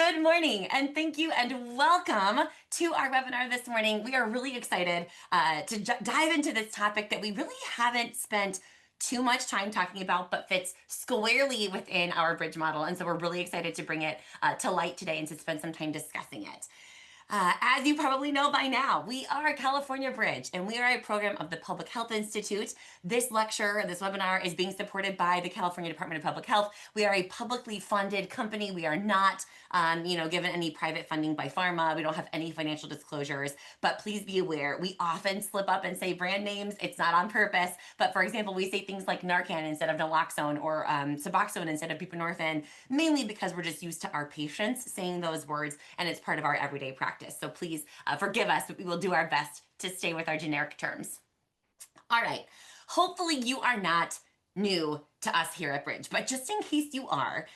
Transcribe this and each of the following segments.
Good morning, and thank you, and welcome to our webinar this morning. We are really excited to dive into this topic that we really haven't spent too much time talking about, but fits squarely within our bridge model. And so we're really excited to bring it to light today and to spend some time discussing it. As you probably know by now, we are California Bridge, and we are a program of the Public Health Institute. This lecture, this webinar, is being supported by the California Department of Public Health. We are a publicly funded company. We are not, given any private funding by pharma. We don't have any financial disclosures, but please be aware, we often slip up and say brand names. It's not on purpose, but for example, we say things like Narcan instead of naloxone or Suboxone instead of buprenorphine, mainly because we're just used to our patients saying those words, and it's part of our everyday practice. So please forgive us, but we will do our best to stay with our generic terms. All right, hopefully you are not new to us here at Bridge, but just in case you are,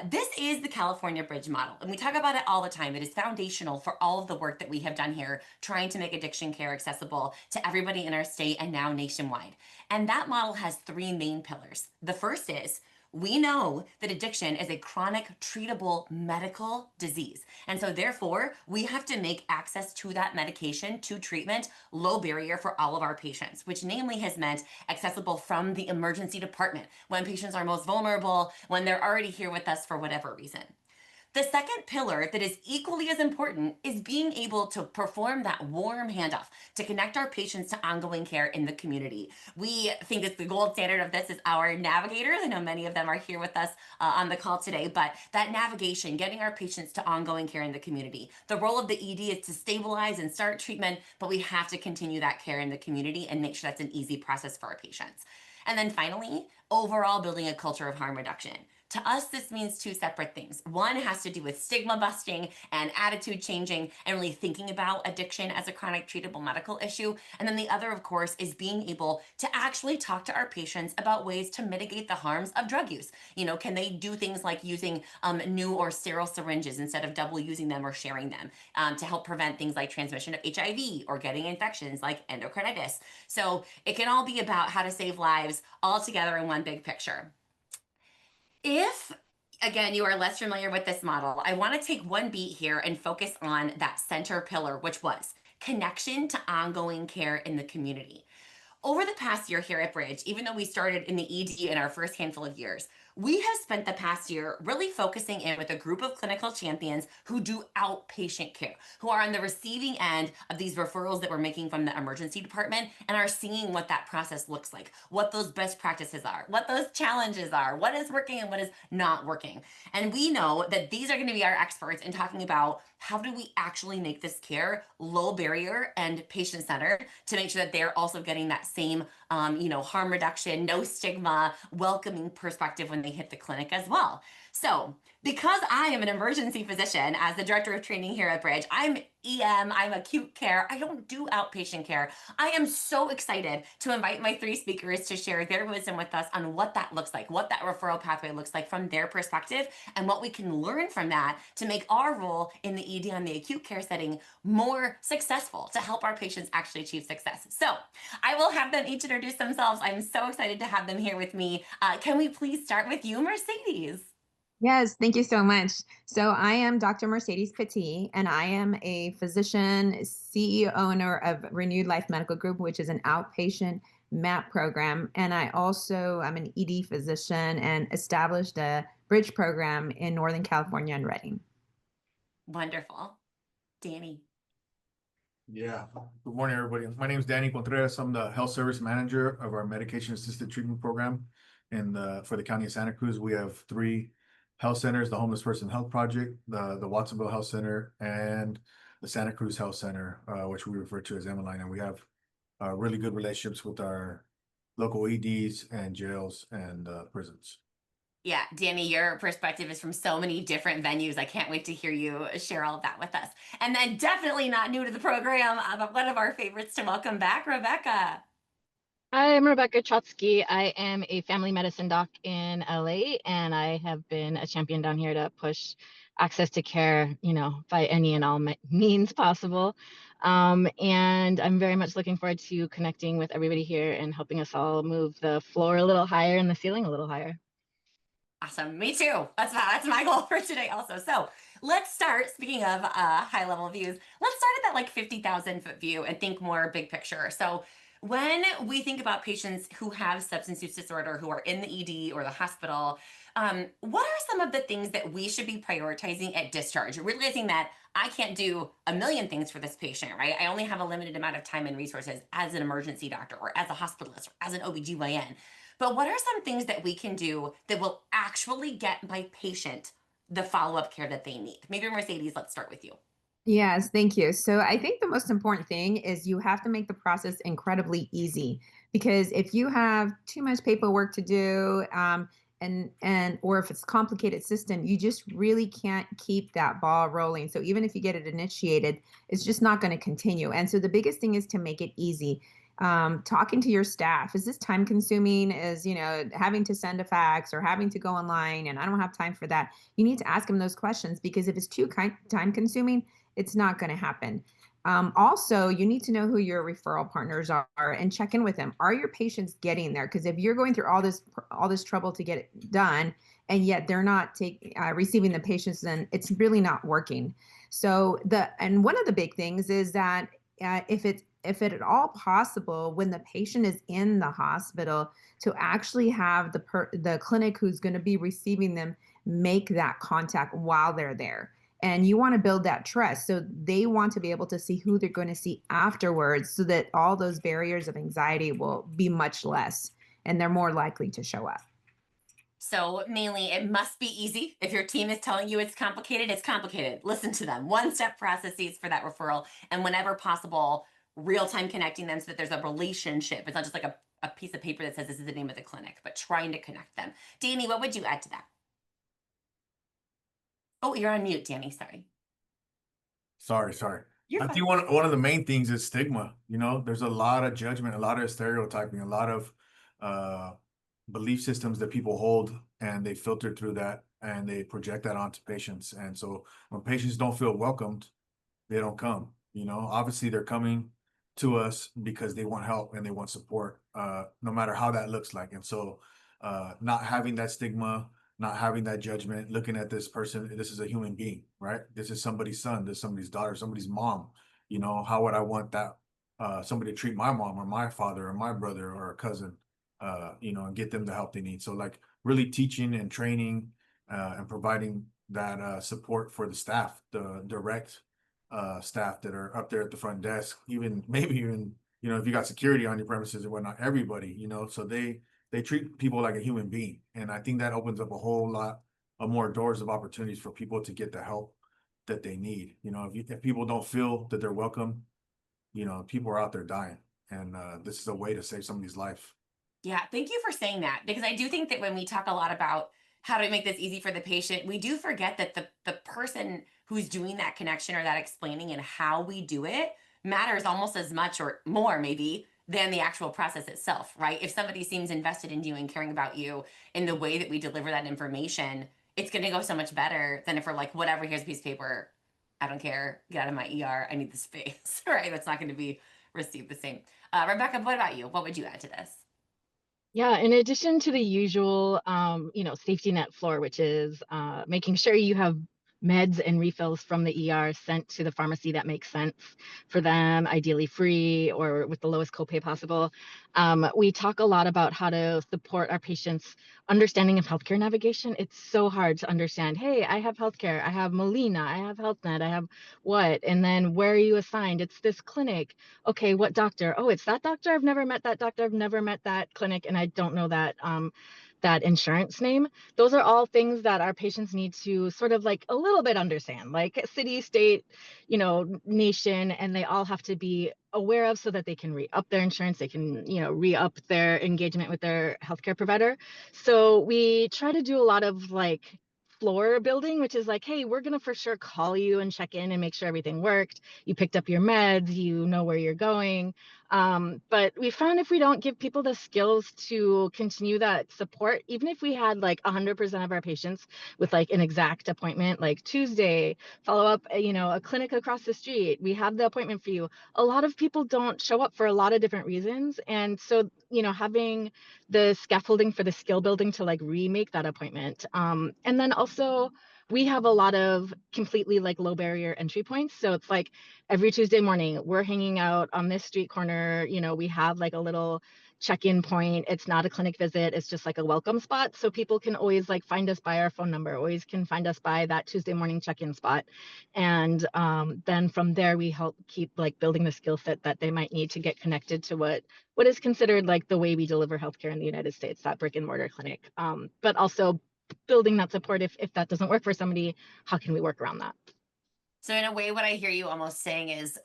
this is the California Bridge model, and we talk about it all the time. It is foundational for all of the work that we have done here, trying to make addiction care accessible to everybody in our state and now nationwide. And that model has three main pillars. The first is, we know that addiction is a chronic, treatable medical disease. And so therefore, we have to make access to that medication, to treatment, low barrier for all of our patients, which namely has meant accessible from the emergency department when patients are most vulnerable, when they're already here with us for whatever reason. The second pillar that is equally as important is being able to perform that warm handoff to connect our patients to ongoing care in the community. We think that the gold standard of this is our navigators. I know many of them are here with us on the call today, but that navigation, getting our patients to ongoing care in the community. The role of the ED is to stabilize and start treatment, but we have to continue that care in the community and make sure that's an easy process for our patients. And then finally, overall building a culture of harm reduction. To us, this means two separate things. One has to do with stigma busting and attitude changing and really thinking about addiction as a chronic treatable medical issue. And then the other, of course, is being able to actually talk to our patients about ways to mitigate the harms of drug use. You know, can they do things like using new or sterile syringes instead of double using them or sharing them to help prevent things like transmission of HIV or getting infections like endocarditis. So it can all be about how to save lives all together in one big picture. If, again, you are less familiar with this model, I want to take one beat here and focus on that center pillar, which was connection to ongoing care in the community. Over the past year here at Bridge, even though we started in the ED in our first handful of years, we have spent the past year really focusing in with a group of clinical champions who do outpatient care, who are on the receiving end of these referrals that we're making from the emergency department and are seeing what that process looks like, what those best practices are, what those challenges are, what is working and what is not working. And we know that these are going to be our experts in talking about how do we actually make this care low barrier and patient-centered to make sure that they're also getting that same, harm reduction, no stigma, welcoming perspective when they hit the clinic as well. So because I am an emergency physician as the director of training here at Bridge, I'm EM, I'm acute care, I don't do outpatient care. I am so excited to invite my three speakers to share their wisdom with us on what that looks like, what that referral pathway looks like from their perspective, and what we can learn from that to make our role in the ED and the acute care setting more successful to help our patients actually achieve success. So I will have them each introduce themselves. I'm so excited to have them here with me. Can we please start with you, Mercedes? Yes, thank you so much. So I am Dr. Mercedes Patee, and I am a physician, CEO, owner of Renewed Life Medical Group, which is an outpatient MAP program. And I also am an ED physician and established a bridge program in Northern California and Redding. Wonderful. Danny. Yeah, good morning, everybody. My name is Danny Contreras. I'm the health service manager of our medication assisted treatment program. And for the county of Santa Cruz, we have three health centers: the Homeless Person Health Project, the Watsonville Health Center, and the Santa Cruz Health Center, which we refer to as Emmeline. And we have really good relationships with our local EDs and jails and prisons. Yeah, Danny, your perspective is from so many different venues. I can't wait to hear you share all of that with us. And then definitely not new to the program, but one of our favorites to welcome back, Rebecca. I'm Rebecca Trotzky. I am a family medicine doc in LA, and I have been a champion down here to push access to care, by any and all means possible. And I'm very much looking forward to connecting with everybody here and helping us all move the floor a little higher and the ceiling a little higher. Awesome. Me too. That's my goal for today also. So Let's start, speaking of high level views, let's start at that like 50,000 foot view and think more big picture. So when we think about patients who have substance use disorder, who are in the ED or the hospital, what are some of the things that we should be prioritizing at discharge? Realizing that I can't do a million things for this patient, right? I only have a limited amount of time and resources as an emergency doctor or as a hospitalist or as an OBGYN. But what are some things that we can do that will actually get my patient the follow-up care that they need? Maybe Mercedes, let's start with you. Yes, thank you. So I think the most important thing is you have to make the process incredibly easy, because if you have too much paperwork to do, and or if it's a complicated system, you just really can't keep that ball rolling. So even if you get it initiated, it's just not going to continue. And so the biggest thing is to make it easy. Talking to your staff, is this time consuming? Is, having to send a fax or having to go online, and I don't have time for that. You need to ask them those questions, because if it's too time consuming, it's not going to happen. Also, you need to know who your referral partners are and check in with them. Are your patients getting there? Because if you're going through all this trouble to get it done, and yet they're not receiving the patients, then it's really not working. So one of the big things is that if it at all possible, when the patient is in the hospital, to actually have the clinic who's going to be receiving them make that contact while they're there. And you want to build that trust. So they want to be able to see who they're going to see afterwards, so that all those barriers of anxiety will be much less and they're more likely to show up. So mainly it must be easy. If your team is telling you it's complicated, it's complicated. Listen to them. One-step processes for that referral. And whenever possible, real-time connecting them so that there's a relationship. It's not just like a piece of paper that says this is the name of the clinic, but trying to connect them. Danny, what would you add to that? Oh, you're on mute, Danny. Sorry. Sorry. You're I fine. think one of the main things is stigma. There's a lot of judgment, a lot of stereotyping, a lot of belief systems that people hold, and they filter through that and they project that onto patients. And so when patients don't feel welcomed, they don't come. Obviously they're coming to us because they want help and they want support, no matter how that looks like. And so not having that stigma, not having that judgment, looking at this person, this is a human being, right? This is somebody's son, this is somebody's daughter, somebody's mom. How would I want that somebody to treat my mom or my father or my brother or a cousin, and get them the help they need. So like really teaching and training and providing that support for the staff, the direct staff that are up there at the front desk, maybe even, if you got security on your premises and whatnot, everybody, so they treat people like a human being. And I think that opens up a whole lot of more doors of opportunities for people to get the help that they need. If people don't feel that they're welcome, people are out there dying. And this is a way to save somebody's life. Yeah, thank you for saying that, because I do think that when we talk a lot about how do we make this easy for the patient, we do forget that the person who's doing that connection or that explaining and how we do it matters almost as much or more maybe than the actual process itself, right? If somebody seems invested in you and caring about you in the way that we deliver that information, it's going to go so much better than if we're like, whatever, here's a piece of paper. I don't care. Get out of my ER. I need the space, right? That's not going to be received the same. Rebecca, what about you? What would you add to this? Yeah, in addition to the usual, safety net floor, which is making sure you have meds and refills from the ER sent to the pharmacy that makes sense for them, ideally free or with the lowest copay possible. We talk a lot about how to support our patients' understanding of healthcare navigation. It's so hard to understand, hey, I have healthcare, I have Molina, I have HealthNet, I have what? And then where are you assigned? It's this clinic. Okay, what doctor? Oh, it's that doctor. I've never met that doctor. I've never met that clinic, and I don't know that insurance name. Those are all things that our patients need to sort of like a little bit understand, like city, state, nation, and they all have to be aware of so that they can re-up their insurance, they can, re-up their engagement with their healthcare provider. So we try to do a lot of like floor building, which is like, hey, we're going to for sure call you and check in and make sure everything worked. You picked up your meds, you know where you're going. But we found if we don't give people the skills to continue that support, even if we had like 100% of our patients with like an exact appointment, like Tuesday, follow up, a clinic across the street, we have the appointment for you. A lot of people don't show up for a lot of different reasons. And so, having the scaffolding for the skill building to like remake that appointment. And then also we have a lot of completely like low barrier entry points. So it's like every Tuesday morning, we're hanging out on this street corner. You know, we have like a little check-in point. It's not a clinic visit. It's just like a welcome spot. So people can always like find us by our phone number, always can find us by that Tuesday morning check-in spot. And then from there, we help keep like building the skill set that they might need to get connected to what is considered like the way we deliver healthcare in the United States, that brick and mortar clinic. But also building that support if that doesn't work for somebody, how can we work around that? So in a way, what I hear you almost saying is,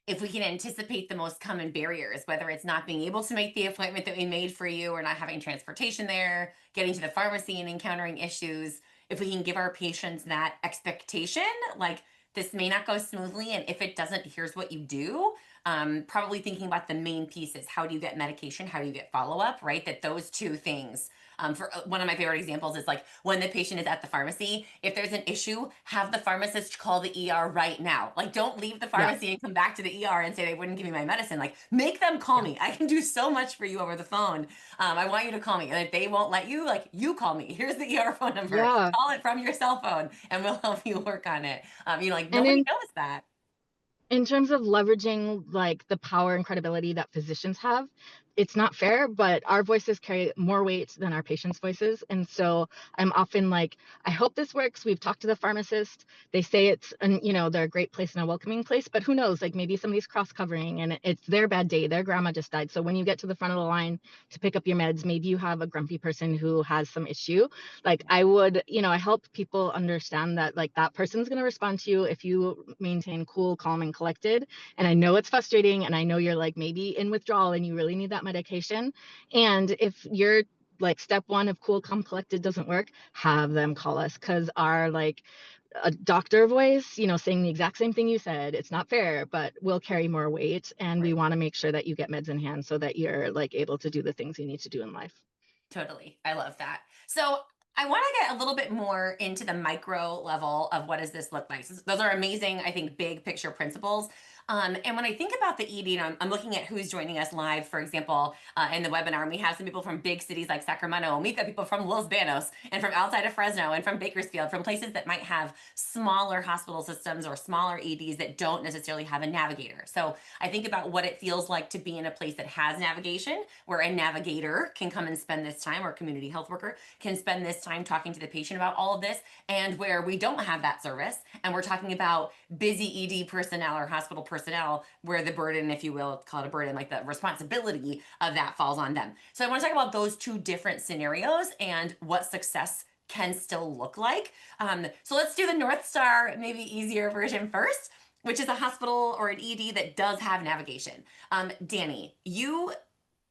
if we can anticipate the most common barriers, whether it's not being able to make the appointment that we made for you, or not having transportation there, getting to the pharmacy and encountering issues, if we can give our patients that expectation, like this may not go smoothly, and if it doesn't, here's what you do. Probably thinking about the main pieces: how do you get medication? How do you get follow up? Right, that those two things. For one of my favorite examples is like when the patient is at the pharmacy, if there's an issue, have the pharmacist call the ER right now. Like, don't leave the pharmacy and come back to the ER and say they wouldn't give me my medicine. Like, make them call me. I can do so much for you over the phone. I want you to call me. And if they won't let you, like, you call me. Here's the ER phone number. Yeah. Call it from your cell phone and we'll help you work on it. Like And nobody knows that. in terms of leveraging like the power and credibility that physicians have, it's not fair, but our voices carry more weight than our patients' voices. And so I'm often like, I hope this works. We've talked to the pharmacist. They say it's, and they're a great place and a welcoming place, but who knows, like maybe somebody's cross covering and it's their bad day. Their grandma just died. So when you get to the front of the line to pick up your meds, maybe you have a grumpy person who has some issue. Like I would, I help people understand that like that person's going to respond to you if you maintain cool, calm, and collected. And I know it's frustrating, and I know you're like maybe in withdrawal and you really need that medication. And if you're like step one of cool, calm, collected doesn't work, have them call us, because our like a doctor voice, saying the exact same thing you said, it's not fair, but will carry more weight. And we want to make sure that you get meds in hand so that you're like able to do the things you need to do in life. Totally. I love that. So I want to get a little bit more into the micro level of what does this look like. So those are amazing, I think, big picture principles. And when I think about the ED, and I'm looking at who's joining us live, for example, in the webinar, and we have some people from big cities like Sacramento, and we've got people from Los Banos and from outside of Fresno and from Bakersfield, from places that might have smaller hospital systems or smaller EDs that don't necessarily have a navigator. So I think about what it feels like to be in a place that has navigation, where a navigator can come and spend this time, or a community health worker can spend this time talking to the patient about all of this, and where we don't have that service, and we're talking about busy ED personnel or hospital personnel, where the burden, if you will, call it a burden, like the responsibility of that falls on them. So I want to talk about those two different scenarios and what success can still look like. So let's do the North Star, maybe easier version first, which is a hospital or an ED that does have navigation. Danny, you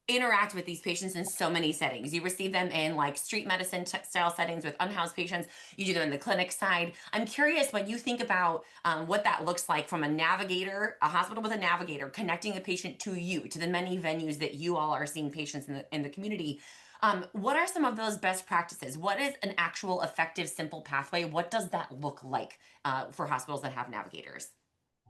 interact with these patients in so many settings. You receive them in like street medicine style settings with unhoused patients. You do them in the clinic side. I'm curious, when you think about what that looks like from a navigator, a hospital with a navigator, connecting a patient to you, to the many venues that you all are seeing patients in the community. What are some of those best practices? What is an actual effective, simple pathway? What does that look like for hospitals that have navigators?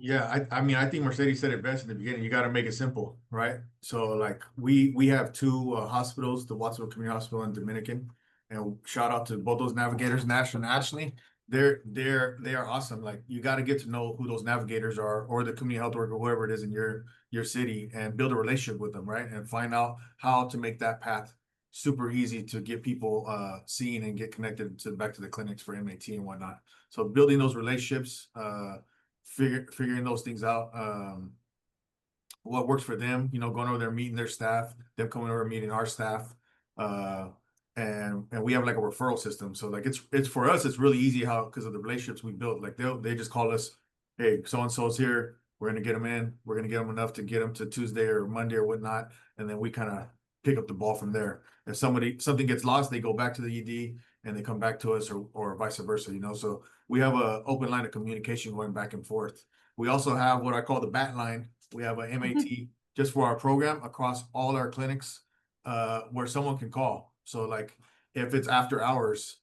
Yeah, I mean, I think Mercedes said it best in the beginning. You got to make it simple, right? So like we have two hospitals, the Watsonville Community Hospital and Dominican, and shout out to both those navigators, nationally. They are awesome. Like you got to get to know who those navigators are, or the community health worker, whoever it is in your city, and build a relationship with them, right? And find out how to make that path super easy to get people seen and get connected to back to the clinics for MAT and whatnot. So building those relationships, figuring those things out, what works for them, going over there, meeting their staff, them coming over, meeting our staff, and we have like a referral system. So like it's for us, it's really easy how, because of the relationships we built. Like they just call us, hey, so and so's here, we're gonna get them in, we're gonna get them enough to get them to Tuesday or Monday or whatnot, and then we kind of pick up the ball from there. If something gets lost, they go back to the ED and they come back to us, or vice versa. So we have a open line of communication going back and forth. We also have what I call the bat line. We have a MAT just for our program across all our clinics, where someone can call. So like if it's after hours,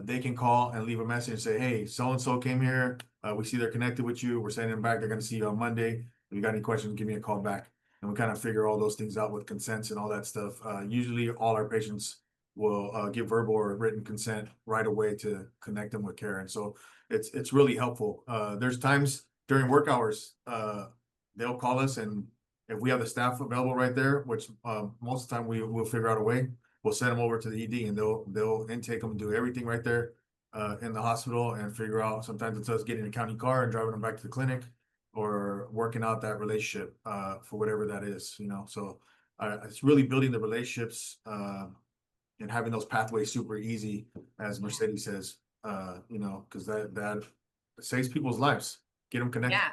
they can call and leave a message and say, hey, so-and-so came here. We see they're connected with you. We're sending them back. They're going to see you on Monday. If you got any questions, give me a call back. And we kind of figure all those things out with consents and all that stuff. Usually all our patients will give verbal or written consent right away to connect them with care. And so it's really helpful. There's times during work hours, they'll call us, and if we have the staff available right there, which most of the time we'll figure out a way, we'll send them over to the ED, and they'll intake them and do everything right there in the hospital, and figure out, sometimes it's us getting a county car and driving them back to the clinic, or working out that relationship for whatever that is, So it's really building the relationships and having those pathways super easy, as Mercedes says, because that saves people's lives. Get them connected. Yeah.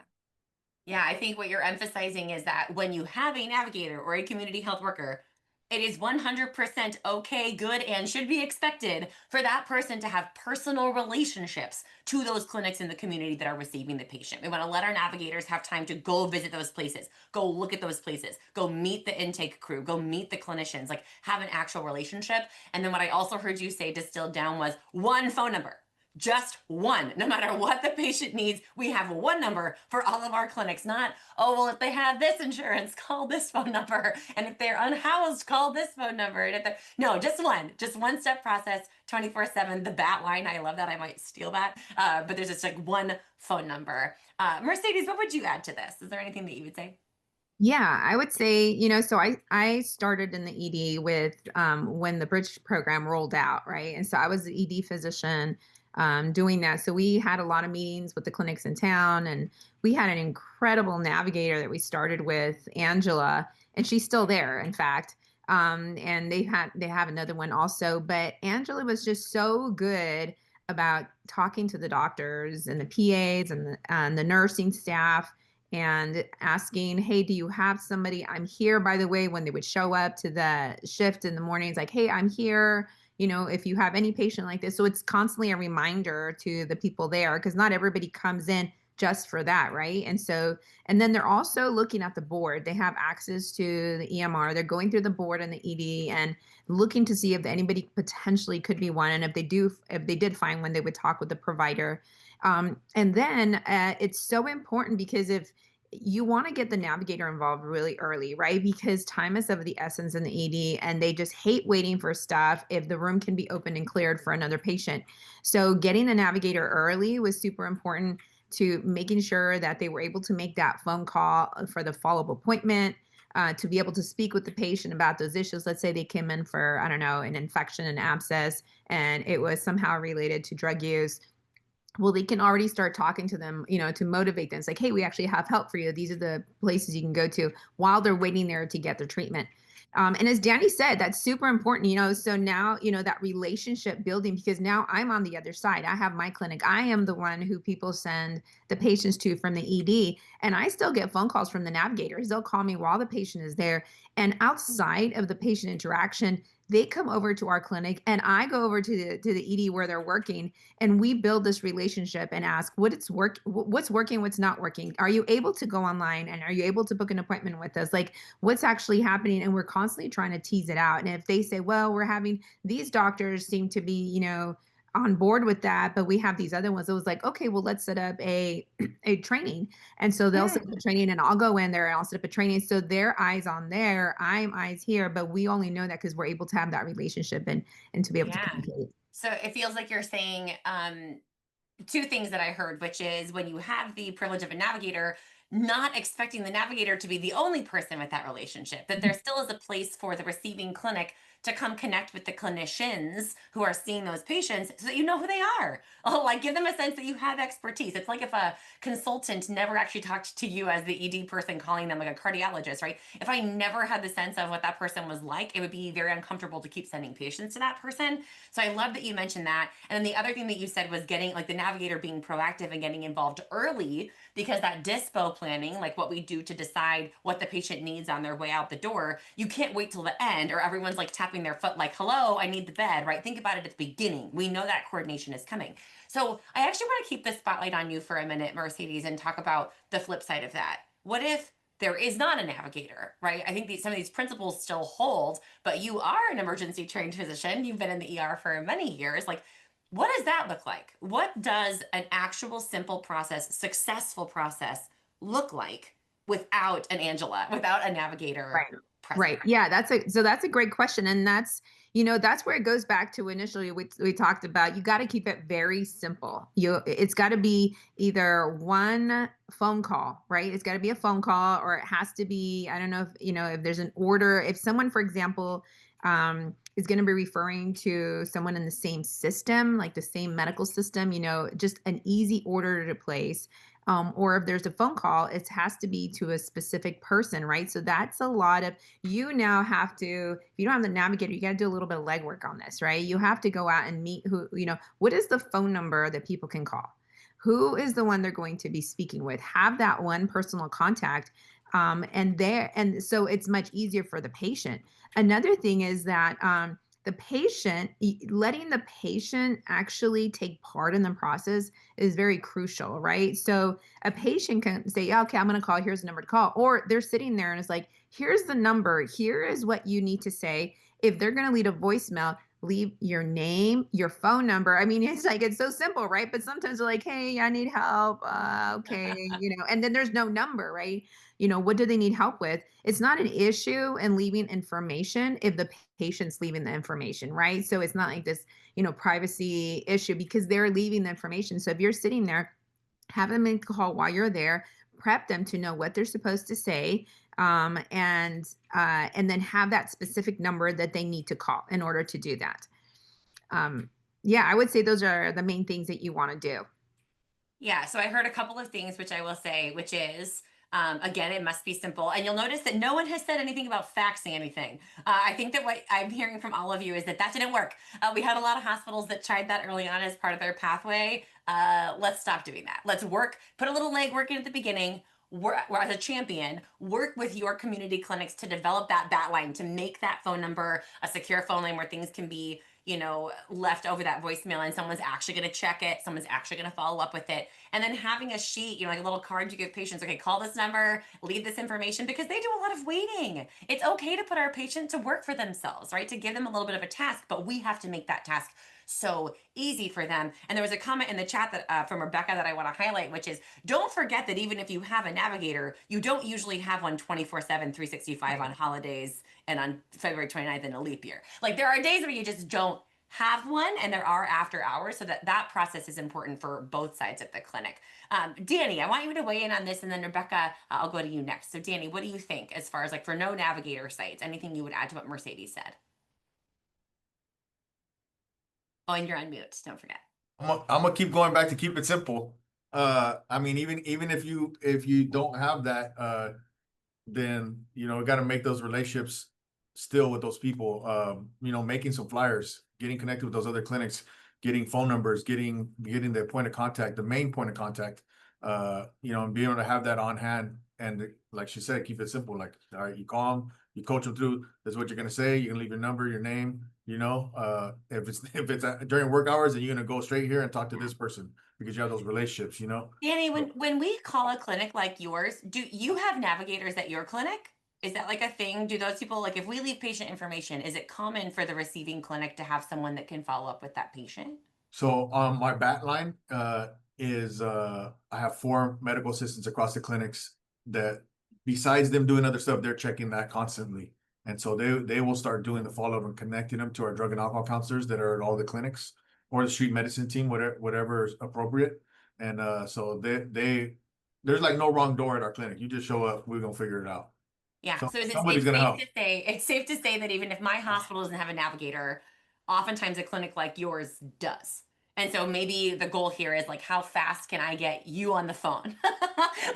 Yeah, I think what you're emphasizing is that when you have a navigator or a community health worker, it is 100% okay, good, and should be expected for that person to have personal relationships to those clinics in the community that are receiving the patient. We want to let our navigators have time to go visit those places, go look at those places, go meet the intake crew, go meet the clinicians, like have an actual relationship. And then what I also heard you say distilled down was one phone number. Just one. No matter what the patient needs, we have one number for all of our clinics. Not, oh, well, if they have this insurance, call this phone number. And if they're unhoused, call this phone number. And if they're, no, just one step process, 24/7. The bat line, I love that. I might steal that. But there's just like one phone number. Mercedes, what would you add to this? Is there anything that you would say? Yeah, I would say, so I started in the ED with when the bridge program rolled out, right? And so I was the ED physician doing that. So we had a lot of meetings with the clinics in town, and we had an incredible navigator that we started with, Angela, and she's still there, in fact. And they have another one also, but Angela was just so good about talking to the doctors and the PAs and the nursing staff, and asking, hey, do you have somebody? I'm here, by the way, when they would show up to the shift in the mornings, like, hey, I'm here, if you have any patient like this. So it's constantly a reminder to the people there, because not everybody comes in just for that, right? And then they're also looking at the board. They have access to the EMR. They're going through the board and the ED and looking to see if anybody potentially could be one. And if they did find one, they would talk with the provider. And then it's so important, because if you want to get the navigator involved really early, right? Because time is of the essence in the ED, and they just hate waiting for stuff if the room can be opened and cleared for another patient. So getting the navigator early was super important to making sure that they were able to make that phone call for the follow-up appointment, to be able to speak with the patient about those issues. Let's say they came in for, I don't know, an infection, an abscess, and it was somehow related to drug use. Well, they can already start talking to them, to motivate them. It's like, hey, we actually have help for you. These are the places you can go to while they're waiting there to get their treatment. And as Danny said, that's super important, so now, that relationship building, because now I'm on the other side. I have my clinic. I am the one who people send the patients to from the ED, and I still get phone calls from the navigators. They'll call me while the patient is there. And outside of the patient interaction, they come over to our clinic, and I go over to the ED where they're working, and we build this relationship and ask what's working, what's not working. Are you able to go online, and are you able to book an appointment with us? Like, what's actually happening? And we're constantly trying to tease it out. And if they say, well, we're having these doctors seem to be, on board with that, but we have these other ones, it was like, okay, well, let's set up a training. And so they'll set up a training, and I'll go in there and I'll set up a training. So their eyes on there, I'm eyes here, but we only know that because we're able to have that relationship and to be able to communicate. So it feels like you're saying two things that I heard, which is when you have the privilege of a navigator, not expecting the navigator to be the only person with that relationship, that there still is a place for the receiving clinic to come connect with the clinicians who are seeing those patients, so that you know who they are. Oh, like give them a sense that you have expertise. It's like if a consultant never actually talked to you as the ED person calling them, like a cardiologist, right? If I never had the sense of what that person was like, it would be very uncomfortable to keep sending patients to that person. So I love that you mentioned that. And then the other thing that you said was getting, like, the navigator being proactive and getting involved early, because that dispo planning, like what we do to decide what the patient needs on their way out the door, you can't wait till the end, or everyone's like tapping their foot like, hello, I need the bed, right? Think about it at the beginning. We know that coordination is coming. So I actually want to keep the spotlight on you for a minute, Mercedes, and talk about the flip side of that. What if there is not a navigator, right? I think some of these principles still hold, but you are an emergency trained physician. You've been in the ER for many years. Like, what does that look like? What does an actual simple process, successful process look like without an Angela, without a navigator? Right. Right. Yeah, that's a great question. And that's, That's where it goes back to initially we talked about. You got to keep it very simple. It's got to be either one phone call, right? It's got to be a phone call, or it has to be, I don't know if there's an order. If someone, for example, is going to be referring to someone in the same system, like the same medical system, just an easy order to place. Or if there's a phone call, it has to be to a specific person, right? So that's a lot of, you now have to, if you don't have the Navigator, you got to do a little bit of legwork on this, right? You have to go out and meet what is the phone number that people can call? Who is the one they're going to be speaking with? Have that one personal contact. And so it's much easier for the patient. Another thing is that letting the patient actually take part in the process is very crucial, right? So a patient can say, yeah, okay, I'm going to call, here's the number to call. Or they're sitting there and it's like, here's the number, here is what you need to say. If they're going to leave a voicemail, leave your name, your phone number. I mean, it's so simple, right? But sometimes they're like, hey, I need help. Okay, and then there's no number, right? What do they need help with? It's not an issue in leaving information if the patient's leaving the information, right? So it's not like this, privacy issue because they're leaving the information. So if you're sitting there, have them make a call while you're there, prep them to know what they're supposed to say, and then have that specific number that they need to call in order to do that. Yeah, I would say those are the main things that you want to do. Yeah, so I heard a couple of things, which I will say, which is, again, it must be simple. And you'll notice that no one has said anything about faxing anything. I think that what I'm hearing from all of you is that didn't work. We had a lot of hospitals that tried that early on as part of their pathway. Let's stop doing that. Let's put a little legwork in at the beginning. We're as a champion, work with your community clinics to develop that bat line, to make that phone number a secure phone line where things can be left over that voicemail and someone's actually going to check it. Someone's actually going to follow up with it. And then having a sheet, like a little card you give patients, okay, call this number, leave this information, because they do a lot of waiting. It's okay to put our patient to work for themselves, right? To give them a little bit of a task, but we have to make that task so easy for them. And there was a comment in the chat that from Rebecca that I want to highlight, which is, don't forget that even if you have a Navigator, you don't usually have one 24/7, 365 on holidays and on February 29th in a leap year. Like there are days where you just don't have one, and there are after hours, so that process is important for both sides of the clinic. Danny, I want you to weigh in on this, and then Rebecca, I'll go to you next. So Danny, what do you think as far as like for no Navigator sites, anything you would add to what Mercedes said? Oh, and you're on mute, don't forget. I'm gonna keep going back to keep it simple. I mean, even if you don't have that, then got to make those relationships still with those people. Making some flyers, getting connected with those other clinics, getting phone numbers, getting the point of contact, the main point of contact. And being able to have that on hand, and like she said, keep it simple. Like, all right, you call them, you coach them through. This is what you're gonna say. You can leave your number, your name. If it's during work hours, then you're gonna go straight here and talk to this person because you have those relationships. Danny, when we call a clinic like yours, do you have Navigators at your clinic? Is that like a thing? Do those people, like if we leave patient information, is it common for the receiving clinic to have someone that can follow up with that patient? So my bat line is I have 4 medical assistants across the clinics that, besides them doing other stuff, they're checking that constantly. And so they will start doing the follow-up and connecting them to our drug and alcohol counselors that are at all the clinics, or the street medicine team, whatever is appropriate. And so there's like no wrong door at our clinic. You just show up, we're gonna figure it out. Yeah. So Somebody's gonna help. It's safe to say that even if my hospital doesn't have a Navigator, oftentimes a clinic like yours does. And so maybe the goal here is like, how fast can I get you on the phone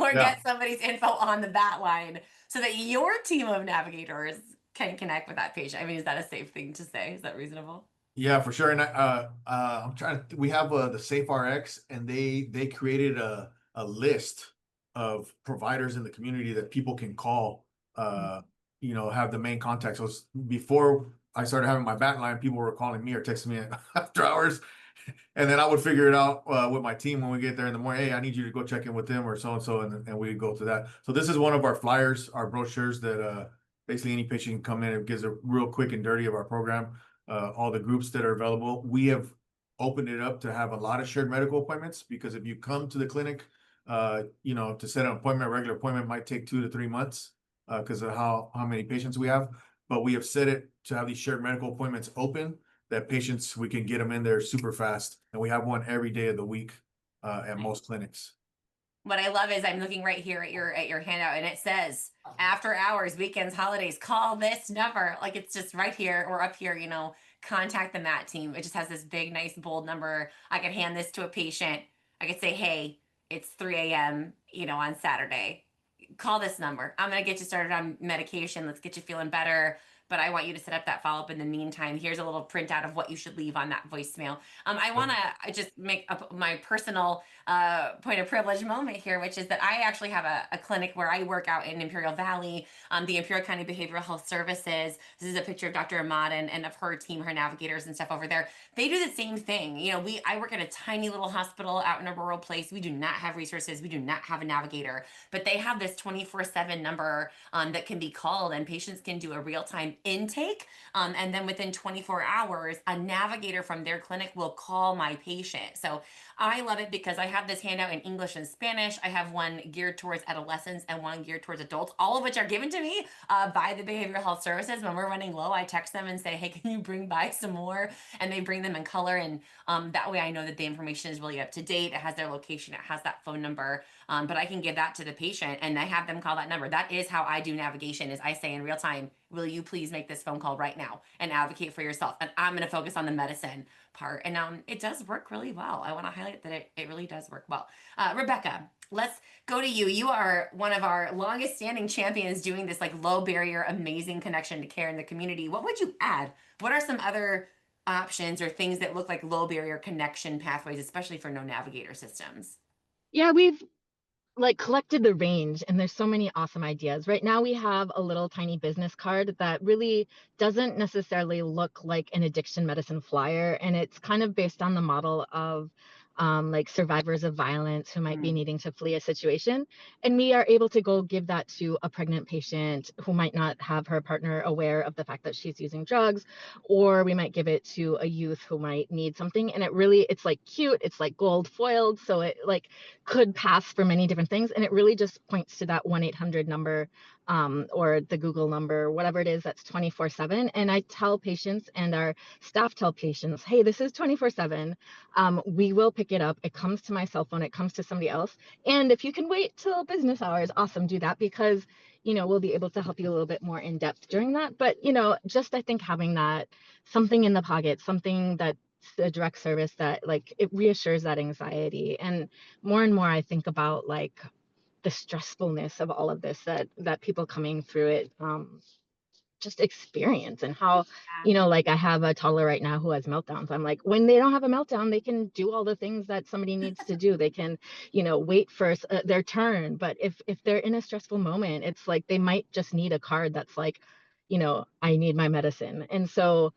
or get somebody's info on the bat line so that your team of Navigators can connect with that patient? I mean, is that a safe thing to say? Is that reasonable? Yeah, for sure. And I'm trying to. We have the Safe RX, and they created a list of providers in the community that people can call. Have the main contact. So before I started having my bat line, people were calling me or texting me after hours, and then I would figure it out with my team when we get there in the morning. Hey, I need you to go check in with them or so and so, and we go to that. So this is one of our flyers, our brochures that basically any patient can come in. It gives a real quick and dirty of our program. All the groups that are available. We have opened it up to have a lot of shared medical appointments, because if you come to the clinic, to set an appointment, a regular appointment might take 2 to 3 months because of how many patients we have. but we have set it to have these shared medical appointments open, that patients, we can get them in there super fast. And we have one every day of the week at most clinics. What I love is I'm looking right here at your handout, and it says after hours, weekends, holidays, call this number. Like, it's just right here or up here, contact the MAT team. It just has this big, nice, bold number. I could hand this to a patient. I could say, hey, it's 3 a.m., on Saturday. Call this number. I'm going to get you started on medication. Let's get you feeling better. But I want you to set up that follow-up in the meantime. Here's a little printout of what you should leave on that voicemail. I want to just make up my personal point of privilege moment here, which is that I actually have a clinic where I work out in Imperial Valley, the Imperial County Behavioral Health Services. This is a picture of Dr. Ahmad and of her team, her navigators and stuff over there. They do the same thing. I work at a tiny little hospital out in a rural place. We do not have resources. We do not have a navigator, but they have this 24/7 number that can be called, and patients can do a real-time intake. And then within 24 hours, a navigator from their clinic will call my patient. So I love it because I have this handout in English and Spanish. I have one geared towards adolescents and one geared towards adults, all of which are given to me by the behavioral health services. When we're running low, I text them and say, hey, can you bring by some more? And they bring them in color. And that way I know that the information is really up to date. It has their location. It has that phone number. But I can give that to the patient and I have them call that number. That is how I do navigation, is I say in real time, will you please make this phone call right now and advocate for yourself? And I'm going to focus on the medicine part. And it does work really well. I want to highlight that it really does work well. Rebecca, let's go to you. You are one of our longest standing champions doing this like low barrier, amazing connection to care in the community. What would you add? What are some other options or things that look like low barrier connection pathways, especially for no navigator systems? Yeah, we've like collected the range, and there's so many awesome ideas. Right now we have a little tiny business card that really doesn't necessarily look like an addiction medicine flyer, and it's kind of based on the model of like survivors of violence who might be needing to flee a situation. And we are able to go give that to a pregnant patient who might not have her partner aware of the fact that she's using drugs, or we might give it to a youth who might need something. And it's like cute, it's like gold foiled, so it like could pass for many different things. And it really just points to that 1-800 number or the Google number, whatever it is, that's 24/7. And I tell patients, and our staff tell patients, hey, this is 24/7. We will pick it up. It comes to my cell phone. It comes to somebody else. And if you can wait till business hours, awesome, do that, because we'll be able to help you a little bit more in depth during that. But just I think having that something in the pocket, something that a direct service that like it reassures that anxiety. And more I think about like the stressfulness of all of this that people coming through it just experience, and how like I have a toddler right now who has meltdowns. I'm like, when they don't have a meltdown, they can do all the things that somebody needs to do. They can wait for their turn. But if they're in a stressful moment, it's like they might just need a card that's like, I need my medicine. And so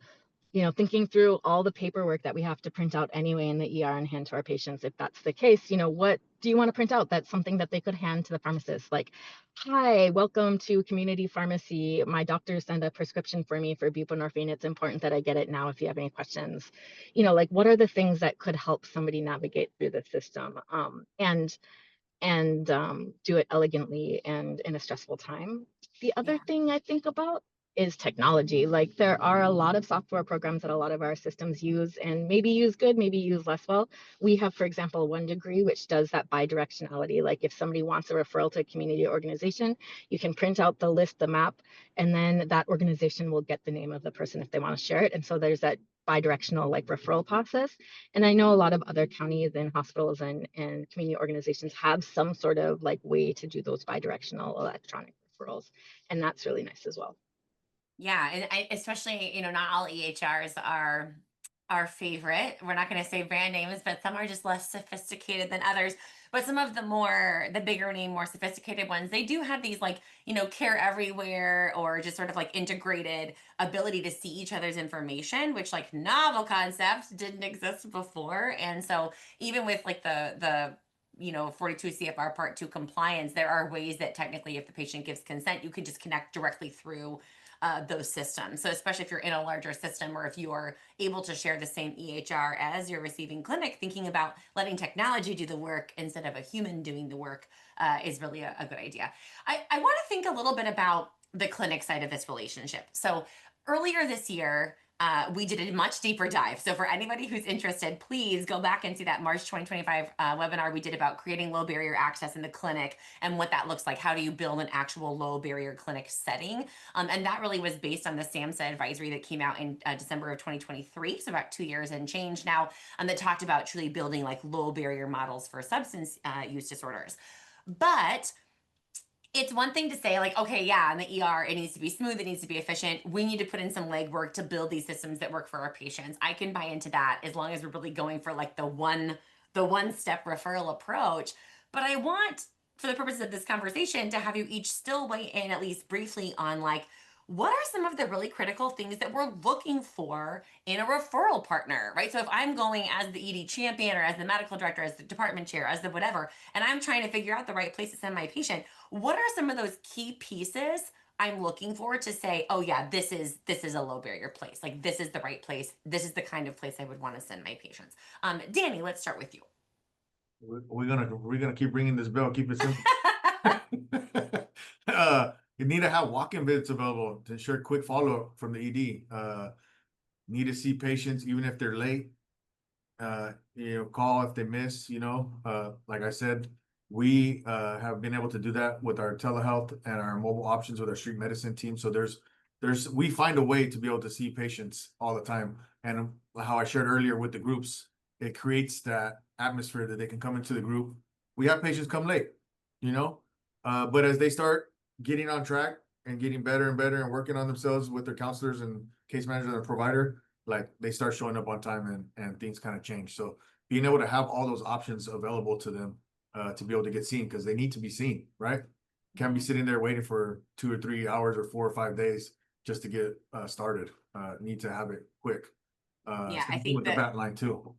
thinking through all the paperwork that we have to print out anyway in the ER and hand to our patients, if that's the case, what do you want to print out? That's something that they could hand to the pharmacist. Like, hi, welcome to community pharmacy. My doctor sent a prescription for me for buprenorphine. It's important that I get it now if you have any questions. Like, what are the things that could help somebody navigate through the system and do it elegantly and in a stressful time? The other thing I think about is technology. Like, there are a lot of software programs that a lot of our systems use, and maybe use good, maybe use less well. We have, for example, One Degree, which does that bidirectionality. Like, if somebody wants a referral to a community organization, you can print out the list, the map, and then that organization will get the name of the person if they want to share it. And so there's that bidirectional like referral process. And I know a lot of other counties and hospitals and community organizations have some sort of like way to do those bidirectional electronic referrals. And that's really nice as well. Yeah, and especially, not all EHRs are our favorite. We're not going to say brand names, but some are just less sophisticated than others. But some of the bigger name, more sophisticated ones, they do have these like, care everywhere or just sort of like integrated ability to see each other's information, which like novel concepts didn't exist before. And so even with like the 42 CFR Part 2 compliance, there are ways that technically if the patient gives consent, you can just connect directly through those systems. So especially if you're in a larger system, or if you are able to share the same EHR as your receiving clinic, thinking about letting technology do the work instead of a human doing the work is really a good idea. I want to think a little bit about the clinic side of this relationship. So earlier this year, we did a much deeper dive. So for anybody who's interested, please go back and see that March 2025 webinar we did about creating low barrier access in the clinic and what that looks like. How do you build an actual low barrier clinic setting? And that really was based on the SAMHSA advisory that came out in December of 2023, so about 2 years and change now, that talked about truly building like low barrier models for substance use disorders. But it's one thing to say like, okay, yeah, in the ER, it needs to be smooth, it needs to be efficient. We need to put in some legwork to build these systems that work for our patients. I can buy into that as long as we're really going for like the one step referral approach. But I want, for the purposes of this conversation, to have you each still weigh in at least briefly on like, what are some of the really critical things that we're looking for in a referral partner, right? So if I'm going as the ED champion or as the medical director, as the department chair, as the whatever, and I'm trying to figure out the right place to send my patient, what are some of those key pieces I'm looking for to say, oh yeah, this is a low barrier place. Like this is the right place. This is the kind of place I would want to send my patients. Danny, let's start with you. We're gonna keep ringing this bell. Keep it simple. You need to have walk-in visits available to ensure quick follow-up from the ED. Need to see patients even if they're late. Call if they miss. Like I said, we have been able to do that with our telehealth and our mobile options with our street medicine team. So we find a way to be able to see patients all the time. And how I shared earlier with the groups, it creates that atmosphere that they can come into the group. We have patients come late, but as they start getting on track and getting better and better and working on themselves with their counselors and case manager and their provider, like they start showing up on time and things kind of change. So being able to have all those options available to them to be able to get seen, because they need to be seen, right? Can't be sitting there waiting for 2 or 3 hours or 4 or 5 days just to get started. Need to have it quick. Yeah, I Same thing think with the bat line too.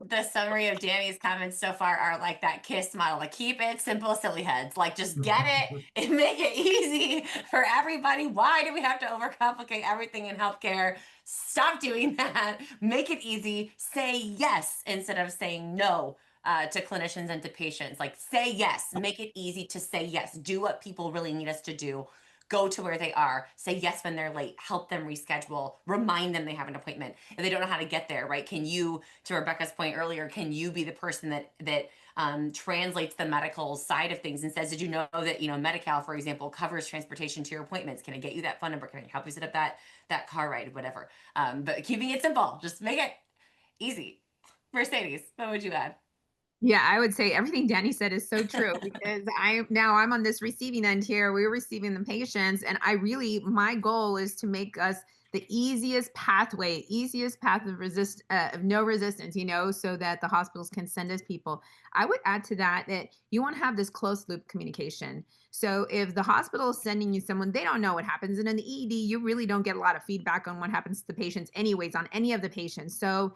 the summary of Danny's comments so far are like that KISS model, like keep it simple, silly heads, like just get it and make it easy for everybody. Why do we have to overcomplicate everything in healthcare? Stop doing that. Make it easy. Say yes instead of saying no to clinicians and to patients. Like say yes, make it easy to say yes. Do what people really need us to do. Go to where they are, say yes when they're late, help them reschedule, remind them they have an appointment. If they don't know how to get there, right? Can you, to Rebecca's point earlier, can you be the person that translates the medical side of things and says, did you know that, Medi-Cal, for example, covers transportation to your appointments? Can I get you that phone number? Can I help you set up that car ride, whatever? But keeping it simple, just make it easy. Mercedes, what would you add? Yeah, I would say everything Danny said is so true because I'm on this receiving end here. We're receiving the patients, and my goal is to make us the easiest path of no resistance, so that the hospitals can send us people. I would add to that you want to have this close loop communication. So if the hospital is sending you someone, they don't know what happens. And in the ED, you really don't get a lot of feedback on what happens to the patients anyways, on any of the patients. So